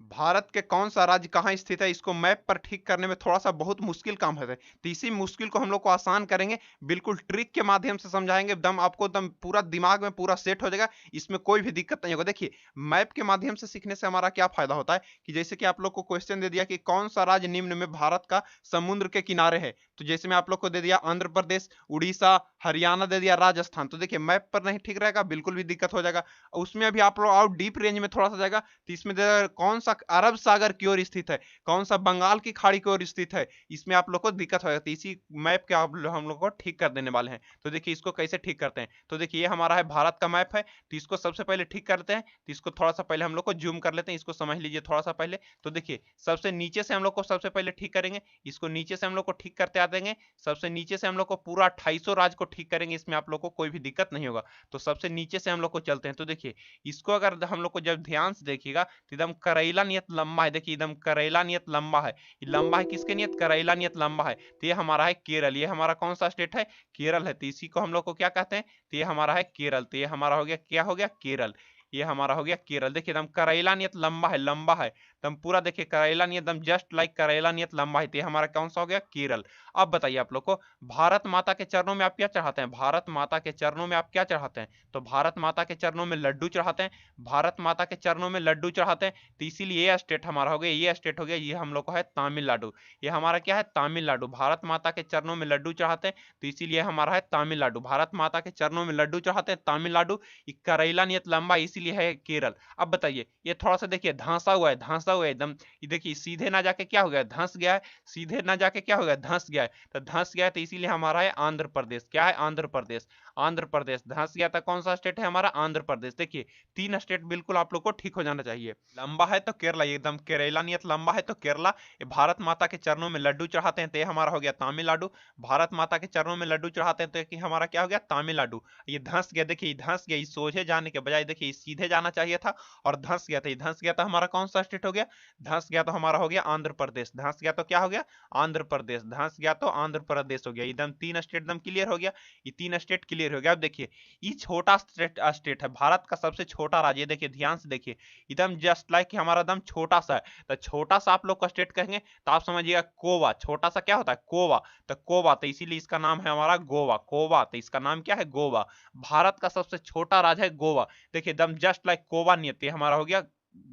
भारत के कौन सा राज्य कहाँ स्थित है, इसको मैप पर ठीक करने में थोड़ा सा बहुत मुश्किल काम है, तो इसी मुश्किल को हम लोग को आसान करेंगे, बिल्कुल ट्रिक के माध्यम से समझाएंगे, दम आपको दम पूरा दिमाग में पूरा सेट हो जाएगा, इसमें कोई भी दिक्कत नहीं होगा। देखिए, मैप के माध्यम से सीखने से हमारा क्या फायदा होता है कि जैसे कि आप लोग को क्वेश्चन दे दिया कि कौन सा राज्य निम्न में भारत का समुद्र के किनारे है, तो जैसे मैं आप लोग को दे दिया आंध्र प्रदेश, उड़ीसा, हरियाणा दे दिया, राजस्थान, तो देखिए मैप पर नहीं ठीक रहेगा, बिल्कुल भी दिक्कत हो जाएगा। उसमें अभी आप लोग और डीप रेंज में थोड़ा सा जाएगा, तो इसमें कौन सा अरब सागर की ओर स्थित है, कौन सा बंगाल की खाड़ी की ओर स्थित है, इसमें आप लोग को दिक्कत होगा, तो इसी मैप के हम लोग को ठीक कर देने वाले हैं। तो देखिए इसको कैसे ठीक करते हैं, तो देखिए ये हमारा है भारत का मैप है, तो इसको सबसे पहले ठीक करते हैं, तो इसको थोड़ा सा पहले हम लोग को जूम कर लेते हैं, इसको समझ लीजिए थोड़ा सा पहले। तो देखिए सबसे नीचे से हम लोग को सबसे पहले ठीक करेंगे, इसको नीचे से हम लोग को ठीक करते आ देंगे, सबसे नीचे से हम लोग को पूरा 2800 राज्य को ठीक करेंगे, इसमें आप लोग को कोई भी दिक्कत नहीं होगा। तो सबसे नीचे से हम लोग को चलते हैं, तो देखिए इसको अगर हम लोग को जब ध्यान से देखिएगा तो एकदम करेला नियत लंबा है, देखिए एकदम करेला नियत लंबा है, ये लंबा है किसके नियत, करेला नियत लंबा है, तो ये हमारा है केरल, ये हमारा कौन सा स्टेट है, केरल है, तो इसी को हम लोग को क्या कहते हैं, तो ये हमारा है केरल, तो ये हमारा हो गया, क्या हो गया, केरल, ये हमारा हो गया केरल। देखिए एकदम करेला नियत लंबा है, लंबा है एकदम पूरा, देखिए करेला नियत एकदम जस्ट लाइक करेला नियत लंबा है, तो ये हमारा कौन सा हो गया, केरल। अब बताइए आप लोग को भारत माता के चरणों में आप क्या चढ़ाते हैं, भारत माता के चरणों में आप क्या चढ़ाते हैं, तो भारत माता के चरणों में लड्डू चढ़ाते हैं, भारत माता के चरणों में लड्डू चढ़ाते हैं, तो इसीलिए ये स्टेट हमारा हो गया, ये स्टेट हो गया, ये हम लोग को है तमिलनाडु, ये हमारा क्या है, तमिलनाडु, भारत माता के चरणों में लड्डू चढ़ाते हैं, तो इसीलिए हमारा है तमिलनाडु, भारत माता के चरणों में लड्डू चढ़ाते हैं तमिलनाडु, ये करेला नियत लंबा इसीलिए है केरल। अब बताइए ये थोड़ा सा देखिए धंसा हुआ है, धंसा हुआ है एकदम, ये देखिए सीधे ना जाके क्या हो गया, धंस गया है, सीधे ना जाके क्या हो गया, धंस गया है, तो धंस गया है, तो इसीलिए हमारा है आंध्र प्रदेश, क्या है, आंध्र प्रदेश, आंध्र प्रदेश धंस गया था, कौन सा स्टेट है हमारा, आंध्र प्रदेश। देखिए तीन स्टेट बिल्कुल आप लोग को ठीक हो जाना चाहिए, लंबा है तो केरला, एकदम केरला नियत लंबा है तो केरला, ये भारत माता के चरणों में लड्डू चढ़ाते हैं, तो ये हमारा हो गया तमिलनाडु, भारत माता के चरणों में लड्डू चढ़ाते हैं, तो ये हमारा क्या हो गया, तमिलनाडु। ये धंस गया, देखिए धंस गया, इस सोझे जाने के बजाय देखिए सीधे जाना चाहिए था, और धंस गया था, ये धंस गया था, हमारा कौन सा स्टेट हो गया, धंस गया तो हमारा हो गया आंध्र प्रदेश, धंस गया तो क्या हो गया, आंध्र प्रदेश, धंस गया तो आंध्र प्रदेश हो गया, एकदम तीन स्टेट एकदम क्लियर हो गया, ये तीन स्टेट क्लियर हो गया। अब देखिए ये छोटा स्टेट है, भारत का सबसे छोटा राज्य, देखिए ध्यान से देखिए, एकदम जस्ट लाइक हमारा एकदम छोटा सा है, तो छोटा सा आप लोग का स्टेट कहेंगे तो आप समझिएगा कोवा, छोटा सा क्या होता है, कोवा, तो कोवा, तो इसीलिए इसका नाम है हमारा गोवा, कोवा, तो इसका नाम क्या है, गोवा, भारत का सबसे छोटा राज्य है गोवा, देखिए एकदम जस्ट लाइक कोवा नियति हमारा हो गया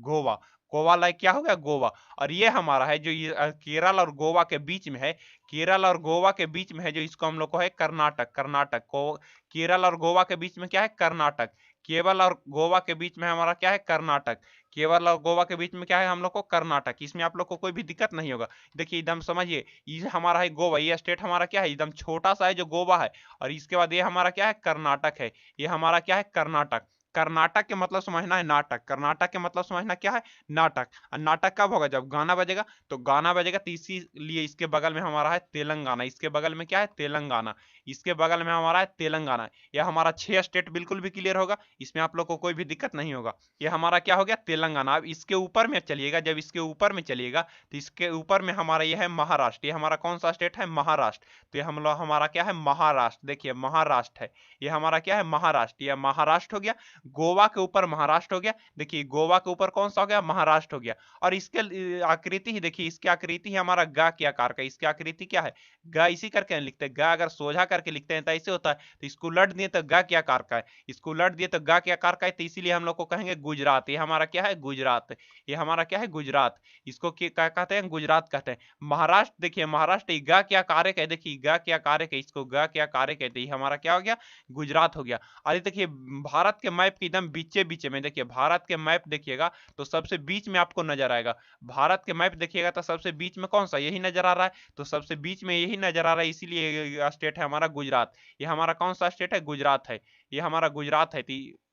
गोवा, गोवा लाइक क्या हो गया, गोवा। और ये हमारा है जो ये केरल और गोवा के बीच में है, केरल और गोवा के बीच में है, जो इसको हम लोग को है कर्नाटक, कर्नाटक को, केरल और गोवा के बीच में क्या है, कर्नाटक, केवल और गोवा के बीच में हमारा क्या है, कर्नाटक, केवल और गोवा के बीच में क्या है हम लोग को, कर्नाटक, इसमें आप लोग को कोई भी दिक्कत नहीं होगा। देखिए एकदम समझिए ये हमारा है गोवा, ये स्टेट हमारा क्या है, एकदम छोटा सा है जो गोवा है, और इसके बाद ये हमारा क्या है, कर्नाटक है, ये हमारा क्या है, कर्नाटक, कर्नाटक के मतलब समझना है नाटक, कर्नाटक के मतलब समझना क्या है, नाटक, और नाटक कब होगा, जब गाना बजेगा, तो गाना बजेगा, तो इसीलिए इसके बगल में हमारा है तेलंगाना, इसके बगल में क्या है, तेलंगाना, इसके बगल में हमारा है तेलंगाना, यह हमारा 6 स्टेट बिल्कुल भी क्लियर होगा, इसमें आप लोग को कोई भी दिक्कत नहीं होगा। यह हमारा क्या हो गया, तेलंगाना। अब इसके ऊपर में चलिएगा, जब इसके ऊपर में चलिएगा तो इसके ऊपर में हमारा यह है महाराष्ट्र, ये हमारा कौन सा स्टेट है, महाराष्ट्र, तो ये हम लोग हमारा क्या है, महाराष्ट्र, देखिए महाराष्ट्र है, ये हमारा क्या है, महाराष्ट्र, यह महाराष्ट्र हो गया, गोवा के ऊपर महाराष्ट्र हो गया, देखिए गोवा के ऊपर कौन सा हो गया, महाराष्ट्र हो गया। और इसके आकृति ही देखिए, इसकी आकृति ही हमारा गा के आकार का, इसकी आकृति क्या है, गा इसी करके लिखते हैं, गा अगर सोझा करके लिखते हैं तो ऐसे होता है, तो इसको उलट दिए तो गा के आकार का है, इसको उलट दिए तो गा के आकार का है, तो इसीलिए हम लोग को कहेंगे गुजरात, ये हमारा क्या है, गुजरात, ये हमारा क्या है, गुजरात, इसको क्या कहते हैं, गुजरात कहते हैं। महाराष्ट्र देखिए, महाराष्ट्र गा के आकार है, देखिए गा के आकार है, इसको गा के आकार है, ये हमारा क्या हो गया, गुजरात हो गया। अरे देखिए भारत के मैप के एकदम बीचे बीचे में, देखिए भारत के मैप देखिएगा तो सबसे बीच में आपको नजर आएगा, भारत के मैप देखिएगा तो सबसे बीच में कौन सा, यही नजर आ रहा है, तो सबसे बीच में यही नजर आ रहा है, इसीलिए स्टेट है हमारा गुजरात, ये हमारा कौन सा स्टेट है, गुजरात है, ये हमारा गुजरात है,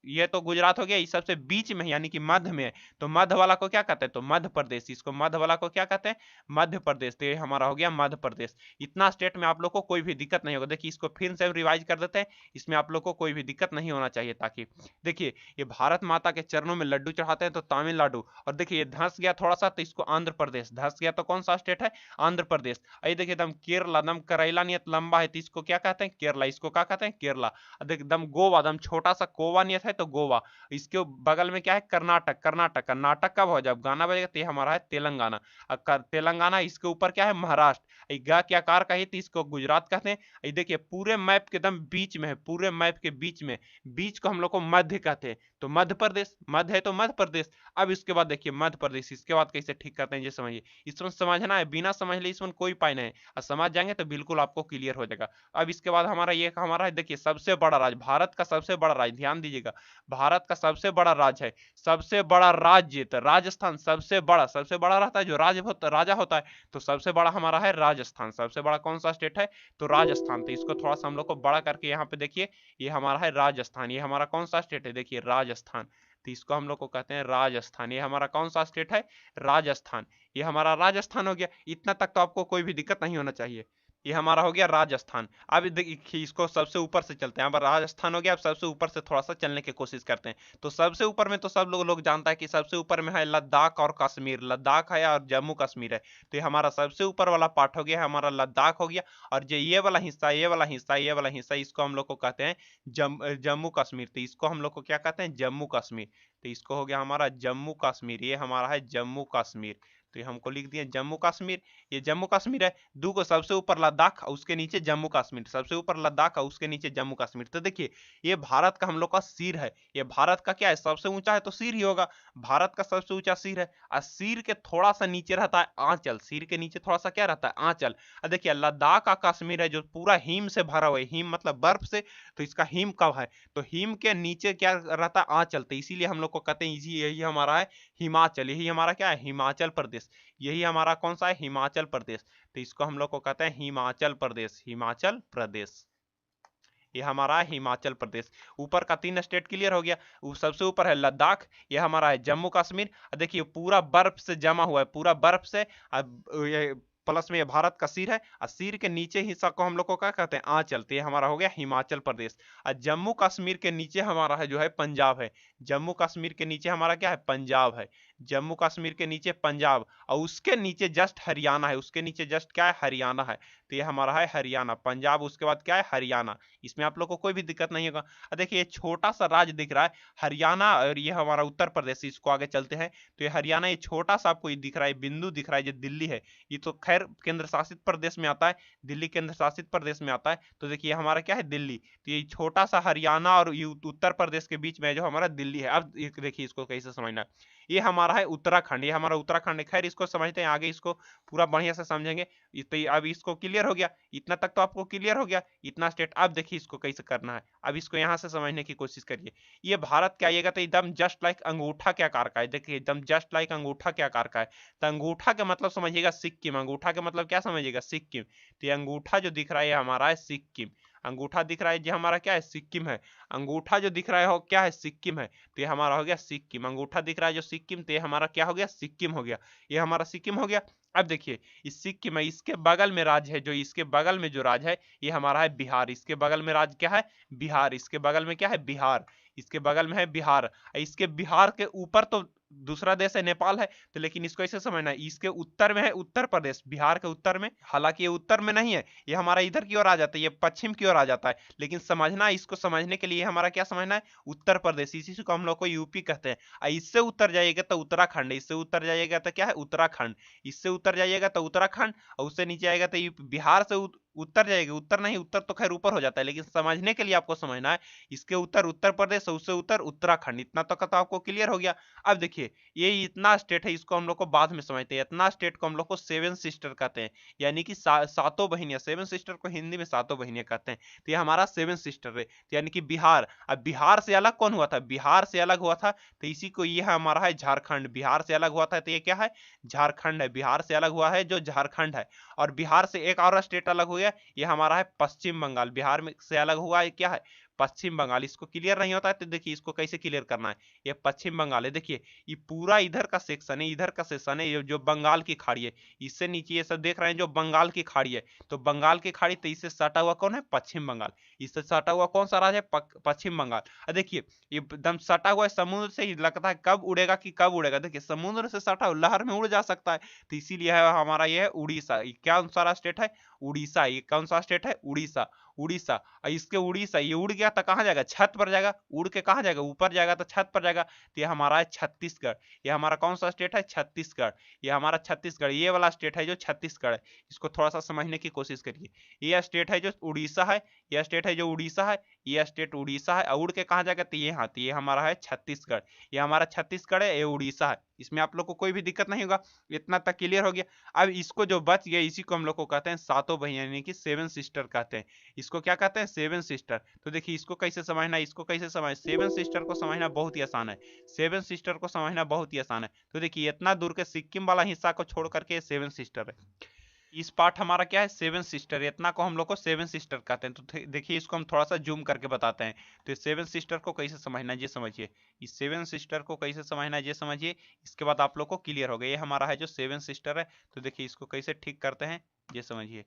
ये तो गुजरात हो गया, ये सबसे बीच में यानी कि मध्य में है, तो मध्य वाला को क्या कहते हैं, तो मध्य प्रदेश, इसको मध्य वाला को क्या कहते हैं, मध्य प्रदेश, तो ये हमारा हो गया मध्य प्रदेश। इतना स्टेट में आप लोग को कोई भी दिक्कत नहीं होगा। देखिए इसको फिर से रिवाइज कर देते हैं, इसमें आप लोग को कोई भी दिक्कत नहीं होना चाहिए, ताकि देखिए ये भारत माता के चरणों में लड्डू चढ़ाते हैं तो तमिलनाडु, और देखिए ये धंस गया थोड़ा सा तो इसको आंध्र प्रदेश, धंस गया तो कौन सा स्टेट है, आंध्र प्रदेश। ये देखिए एकदम केरला, एकदम करेला नियत लंबा है तो इसको क्या कहते हैं, केरला, इसको क्या कहते हैं, केरला। देख एकदम गोवा, एकदम छोटा सा कोवा नियत है है तो गोवा, इसके बगल में क्या है कर्नाटक, कर्नाटक, कर्नाटक कब हो जब गाना बजेगा तो ये हमारा है तेलंगाना, तेलंगाना, इसके ऊपर क्या है महाराष्ट्र, गा के आकार का ही तो इसको गुजरात कहते हैं। ये देखिए पूरे मैप के एकदम बीच में है, पूरे मैप के बीच में, बीच को हम लोग को मध्य कहते हैं, तो मध्य प्रदेश, मध्य है तो मध्य प्रदेश। अब इसके बाद देखिए मध्य प्रदेश, इसके बाद कैसे ठीक करते हैं ये समझिए, इसमें समझना है, बिना समझ ले इसमें कोई उपाय नहीं है, और समझ जाएंगे तो बिल्कुल आपको क्लियर हो जाएगा। अब इसके बाद हमारा ये हमारा है देखिए सबसे बड़ा राज्य, भारत का सबसे बड़ा राज्य, ध्यान दीजिएगा, भारत का सबसे बड़ा राज्य है, सबसे बड़ा राज्य तो राजस्थान, सबसे बड़ा रहता है जो राजा होता है, तो सबसे बड़ा हमारा है राजस्थान। सबसे बड़ा कौन सा स्टेट है तो राजस्थान, तो इसको थोड़ा सा हम लोग को बड़ा करके यहाँ पे देखिए, ये हमारा है राजस्थान, ये हमारा कौन सा स्टेट है देखिए राजस्थान, तो इसको हम लोग को कहते हैं राजस्थान, ये हमारा कौन सा स्टेट है राजस्थान, ये हमारा राजस्थान हो गया। इतना तक तो आपको कोई भी दिक्कत नहीं होना चाहिए, ये हमारा हो गया राजस्थान। अब देखिए इसको सबसे ऊपर से चलते हैं, अब राजस्थान हो गया, अब सबसे ऊपर से थोड़ा सा चलने की कोशिश करते हैं, तो सबसे ऊपर में तो सब लोग जानता है कि सबसे ऊपर में है लद्दाख और कश्मीर, लद्दाख है और जम्मू कश्मीर है, तो ये हमारा सबसे ऊपर वाला पार्ट हो गया, हमारा लद्दाख हो गया, और जो ये वाला हिस्सा, इसको हम लोग को कहते हैं जम्मू कश्मीर, तो इसको हम लोग को क्या कहते हैं जम्मू कश्मीर, तो इसको हो गया हमारा जम्मू कश्मीर, ये हमारा है जम्मू कश्मीर, तो ये हमको लिख दिया जम्मू कश्मीर, ये जम्मू कश्मीर है। दो को सबसे ऊपर लद्दाख और उसके नीचे जम्मू कश्मीर, सबसे ऊपर लद्दाख और उसके नीचे जम्मू कश्मीर, तो देखिए ये भारत का हम लोग का सिर है, ये भारत का क्या है सबसे ऊंचा है तो सिर ही होगा, भारत का सबसे ऊंचा सिर है, और सिर के थोड़ा सा नीचे रहता है आंचल, सिर के नीचे थोड़ा सा क्या रहता है आंचल, और देखिए लद्दाख का कश्मीर है जो पूरा हिम से भरा हुआ है, हिम मतलब बर्फ से, तो इसका हिम कब है तो हिम के नीचे क्या रहता है आंचल, तो इसीलिए हम लोग को कहते हैं यही हमारा है हिमाचल, यही हमारा क्या है हिमाचल प्रदेश, यही हमारा कौन सा है हिमाचल प्रदेश, तो इसको हम लोग को कहते हैं हिमाचल प्रदेश, हिमाचल प्रदेश, ये हमारा है हिमाचल प्रदेश। ऊपर का 3 स्टेट क्लियर हो गया, सबसे ऊपर है लद्दाख, ये हमारा है जम्मू कश्मीर, देखिए पूरा बर्फ से जमा हुआ है, पूरा बर्फ से, ये प्लस में ये भारत का सिर है, और सिर के नीचे हिस्सा को हम लोग को क्या कहते हैं आंचल, तो ये हमारा हो गया हिमाचल प्रदेश। और जम्मू कश्मीर के नीचे हमारा है जो है पंजाब है, जम्मू कश्मीर के नीचे हमारा क्या है पंजाब है, जम्मू कश्मीर के नीचे पंजाब, और उसके नीचे जस्ट हरियाणा है, उसके नीचे जस्ट क्या है हरियाणा है, तो ये हमारा है हरियाणा, पंजाब उसके बाद क्या है हरियाणा, इसमें आप लोग को कोई भी दिक्कत नहीं होगा। देखिए ये छोटा सा राज्य दिख रहा है हरियाणा, और ये हमारा उत्तर प्रदेश, इसको आगे चलते हैं, तो ये हरियाणा, ये छोटा सा आपको ये दिख रहा है बिंदु दिख रहा है जो दिल्ली है, ये तो खैर केंद्र शासित प्रदेश में आता है, दिल्ली केंद्र शासित प्रदेश में आता है, तो देखिए हमारा क्या है दिल्ली, तो ये छोटा सा हरियाणा और ये उत्तर प्रदेश के बीच में जो हमारा दिल्ली है। अब देखिए इसको कैसे समझना है, ये हमारा है उत्तराखंड, ये हमारा उत्तराखंड है, खैर इसको समझते हैं आगे, इसको पूरा बढ़िया से समझेंगे, तो अब इसको क्लियर हो गया, इतना तक तो आपको क्लियर हो गया इतना स्टेट। अब देखिए इसको कैसे करना है, अब इसको यहां से समझने की कोशिश करिए, ये भारत क्या आइएगा तो एकदम जस्ट लाइक अंगूठा के आकार का है, देखिए एकदम जस्ट लाइक अंगूठा के आकार का है, तो अंगूठा का मतलब समझिएगा सिक्किम, अंगूठा का मतलब क्या समझिएगा सिक्किम, तो ये अंगूठा जो दिख रहा है हमारा है सिक्किम, अंगूठा दिख रहा है जो हमारा क्या है सिक्किम है, अंगूठा जो दिख रहा है हो क्या है सिक्किम है, तो ये हमारा हो गया सिक्किम, अंगूठा दिख रहा है जो सिक्किम, तो ये हमारा क्या हो गया सिक्किम हो गया, ये हमारा सिक्किम हो गया। अब देखिए इस सिक्किम है, इसके बगल में राज्य है, जो इसके बगल में जो राज्य है ये हमारा है बिहार, इसके बगल में राज्य क्या है बिहार, इसके बगल में क्या है बिहार, इसके बगल में है बिहार, इसके बिहार के ऊपर तो दूसरा देश है नेपाल है, तो लेकिन इसको ऐसे समझना है इसके उत्तर में है उत्तर प्रदेश, बिहार के उत्तर में, हालांकि ये उत्तर में नहीं है, ये हमारा इधर की ओर आ जाता है, ये पश्चिम की ओर आ जाता है, लेकिन समझना इसको समझने के लिए हमारा क्या समझना है उत्तर प्रदेश, इसी को हम लोग को यूपी कहते हैं। इससे उत्तर जाइएगा तो उत्तराखंड, इससे उत्तर जाइएगा तो क्या है उत्तराखंड, इससे उत्तर जाइएगा तो उत्तराखंड, और उससे नीचे आएगा तो बिहार से उत्तर जाएगा, उत्तर नहीं, उत्तर तो खैर ऊपर हो जाता है, लेकिन समझने के लिए आपको समझना है इसके उत्तर उत्तर प्रदेश, उससे उत्तर उत्तराखंड, इतना तक तो आपको क्लियर हो गया। अब देखिए ये इतना स्टेट है, इसको हम लोग को बाद में समझते हैं, इतना स्टेट को हम लोग को सेवन सिस्टर कहते हैं, यानी कि सातों बहनियां, सेवन सिस्टर को हिंदी में सातों बहनियां कहते हैं, तो ये हमारा सेवन सिस्टर है, तो यानी कि बिहार। अब बिहार से अलग कौन हुआ था, बिहार से अलग हुआ था तो इसी को ये हमारा है झारखंड, बिहार से अलग हुआ था तो ये क्या है झारखंड है, बिहार से अलग हुआ है जो झारखंड है। और बिहार से एक और स्टेट अलग हो गया, ये हमारा है पश्चिम बंगाल, बिहार में से अलग हुआ है क्या है पश्चिम बंगाल। इसको क्लियर नहीं होता है तो देखिए इसको कैसे क्लियर करना है, ये पश्चिम बंगाल है, देखिए ये पूरा इधर का सेक्शन है, इधर का सेक्शन है, ये जो बंगाल की खाड़ी है, इससे नीचे ये सब देख रहे हैं जो बंगाल की खाड़ी है, तो बंगाल की खाड़ी, तो इससे सटा हुआ कौन है पश्चिम बंगाल, इससे सटा हुआ कौन सा राज्य है पश्चिम बंगाल। देखिए ये एकदम सटा हुआ है समुद्र से, ही लगता है कब उड़ेगा कि कब उड़ेगा, देखिए समुद्र से सटा हुआ लहर में उड़ जा सकता है, तो इसीलिए है हमारा ये है उड़ीसा। क्या कौन सा स्टेट है उड़ीसा, ये कौन सा स्टेट है उड़ीसा। उड़ीसा, और इसके उड़ीसा, ये उड़ गया तो कहाँ जाएगा, छत पर जाएगा, उड़ के कहाँ जाएगा, ऊपर जाएगा तो छत पर जाएगा। तो ये हमारा है छत्तीसगढ़। ये हमारा कौन सा स्टेट है, छत्तीसगढ़। ये हमारा छत्तीसगढ़, ये वाला स्टेट है जो छत्तीसगढ़ है। इसको थोड़ा सा समझने की कोशिश करिए। ये स्टेट है जो उड़ीसा है, ये स्टेट है जो उड़ीसा है, ये स्टेट उड़ीसा है, उड़ के कहाँ जाएगा, तो ये हाँ, तो ये हमारा है छत्तीसगढ़। ये हमारा छत्तीसगढ़ है, ये उड़ीसा है। इसमें आप लोग को कोई भी दिक्कत नहीं होगा, इतना तक क्लियर हो गया। अब इसको जो बच गया, इसी को हम लोग को कहते हैं सातों बहन, यानी कि सेवन सिस्टर कहते हैं। इसको क्या कहते हैं, सेवन सिस्टर। तो देखिए इसको कैसे समझना, इसको कैसे समझ, सेवन सिस्टर को समझना बहुत ही आसान है। सेवन सिस्टर को समझना बहुत ही आसान है। तो देखिए इतना दूर के सिक्किम वाला हिस्सा को छोड़ करके सेवन सिस्टर है। इस पार्ट हमारा क्या है, सेवन सिस्टर, इतना को हम लोग को सेवन सिस्टर कहते हैं। तो देखिए इसको हम थोड़ा सा जूम करके बताते हैं। तो सेवन सिस्टर को कैसे समझना है ये समझिए, इस सेवन सिस्टर को कैसे समझना है ये समझिए। इसके बाद आप लोग को क्लियर हो गया, ये हमारा है जो सेवन सिस्टर है। तो देखिए इसको कैसे ठीक करते हैं ये समझिए।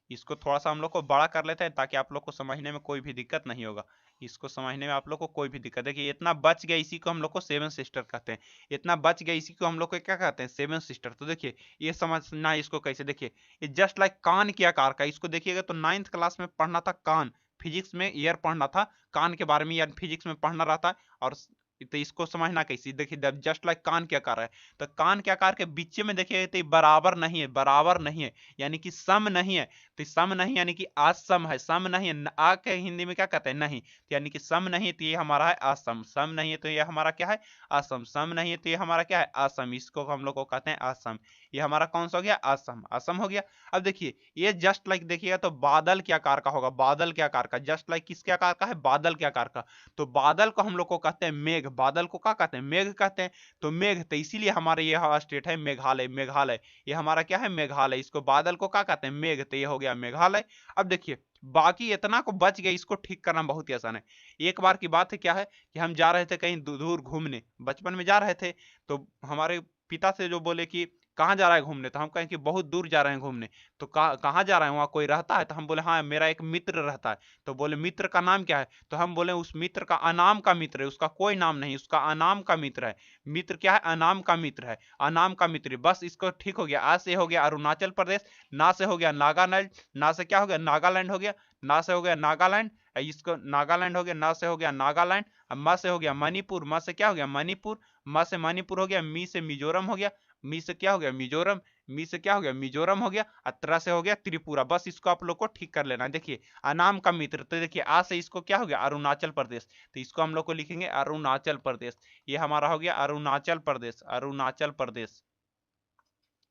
इसको थोड़ा सा हम लोग को बड़ा कर लेते हैं ताकि आप लोग को समझने में कोई भी दिक्कत नहीं होगा। इसको समझने में आप लोग को कोई भी दिक्कत, देखिए इतना बच गया, इसी को हम लोग को सेवन सिस्टर कहते हैं। इतना बच गया, इसी को हम लोग को क्या कहते हैं, सेवन सिस्टर। तो देखिए ये समझना है इसको कैसे, देखिए ये जस्ट लाइक कान के आकार का। इसको देखिएगा तो 9th क्लास में पढ़ना था कान, फिजिक्स में ईयर पढ़ना था, कान के बारे में यार फिजिक्स में पढ़ना रहता है। और तो इसको समझना कैसे, देखिए जस्ट लाइक कान के आकार है, तो कान के आकार के बीच में देखिए तो बराबर नहीं है, बराबर नहीं है, यानी कि सम नहीं है। तो सम नहीं यानी कि असम है, सम नहीं है, आ के हिंदी में क्या कहते हैं, नहीं, तो यानी कि सम नहीं, तो ये हमारा है असम। सम नहीं है तो ये हमारा क्या है, असम। सम नहीं है तो ये हमारा क्या है, असम। इसको हम लोग को कहते हैं असम। ये हमारा कौन सा हो गया, असम, असम हो गया। अब देखिए ये जस्ट लाइक देखिएगा तो बादल के आकार का होगा, बादल के आकार का, जस्ट लाइक किसके आकार का है, बादल के आकार का। तो बादल को हम लोग को कहते हैं मेघ, बादल को क्या कहते हैं, मेघ कहते हैं। तो मेघ, तो इसीलिए हमारे ये स्टेट है मेघालय, मेघालय। ये हमारा क्या है, मेघालय। इसको बादल को क्या कहते हैं, मेघ, तो ये हो गया मेघालय। अब देखिए बाकी इतना को बच गया, इसको ठीक करना बहुत ही आसान है। एक बार की बात है, क्या है कि हम जा रहे थे कहीं दूर घूमने, बचपन में जा रहे थे, तो हमारे पिता से जो बोले कि कहाँ जा रहा है घूमने, तो हम कहें कि बहुत दूर जा रहे हैं घूमने। तो कहाँ जा रहे हैं, वहाँ कोई रहता है, तो हम बोले हाँ मेरा एक मित्र रहता है। तो बोले मित्र का नाम क्या है, तो हम बोले उस मित्र का अनाम का मित्र है, उसका कोई नाम नहीं, उसका अनाम का मित्र है। मित्र क्या है, अनाम का मित्र है, अनाम का मित्र। बस इसको ठीक हो गया। आ से हो गया अरुणाचल प्रदेश, ना से हो गया नागालैंड, ना से क्या हो गया, नागालैंड हो गया, ना से हो गया नागालैंड, इसको नागालैंड हो गया, ना से हो गया नागालैंड, म से हो गया मणिपुर, म से क्या हो गया मणिपुर, म से मणिपुर हो गया, मी से मिजोरम हो गया, मी से क्या हो गया मिजोरम, मी से क्या हो गया मिजोरम हो गया, अत्रा से हो गया त्रिपुरा। बस इसको आप लोग को ठीक कर लेना है। देखिए अनाम का मित्र, तो देखिए आ से इसको क्या हो गया अरुणाचल प्रदेश, तो इसको हम लोग को लिखेंगे अरुणाचल प्रदेश। ये हमारा हो गया अरुणाचल प्रदेश, अरुणाचल प्रदेश।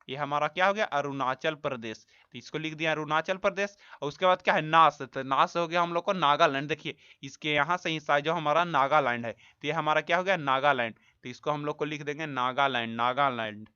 ये हमारा क्या हो गया, अरुणाचल प्रदेश। तो इसको लिख दिया अरुणाचल प्रदेश। और उसके बाद क्या है, नास, तो नास हो गया हम लोग को नागालैंड। देखिए इसके यहाँ से हिस्सा जो हमारा नागालैंड है, तो ये हमारा क्या हो गया, नागालैंड। तो इसको हम लोग को लिख देंगे नागालैंड, नागालैंड।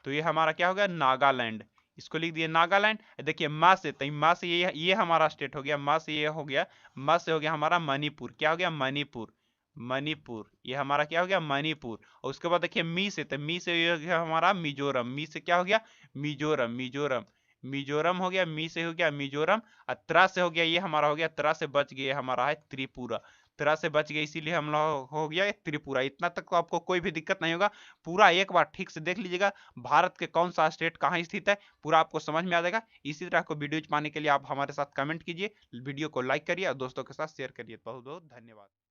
तो ये हमारा क्या हो गया, नागालैंड। इसको लिख दिए नागालैंड। देखिए माँ से, तो माँ से ये हमारा स्टेट हो गया, माँ से ये हो गया, माँ से हो गया हमारा मणिपुर। क्या हो गया, मणिपुर, मणिपुर। ये हमारा क्या हो गया, मणिपुर। और उसके बाद देखिए मी से, तो मी से ये हो गया हमारा मिजोरम, मी से क्या हो गया, मिजोरम, मिजोरम, मिजोरम हो गया, मी से हो गया मिजोरम। और त्रा से हो गया, ये हमारा हो गया, त्रा से बच गया हमारा है त्रिपुरा। त्रा से बच गया, इसीलिए हम लोग हो गया त्रिपुरा। इतना तक तो आपको कोई भी दिक्कत नहीं होगा। पूरा एक बार ठीक से देख लीजिएगा, भारत के कौन सा स्टेट कहाँ स्थित है, पूरा आपको समझ में आ जाएगा। इसी तरह को वीडियोज पाने के लिए आप हमारे साथ कमेंट कीजिए, वीडियो को लाइक करिए और दोस्तों के साथ शेयर करिए। बहुत बहुत धन्यवाद।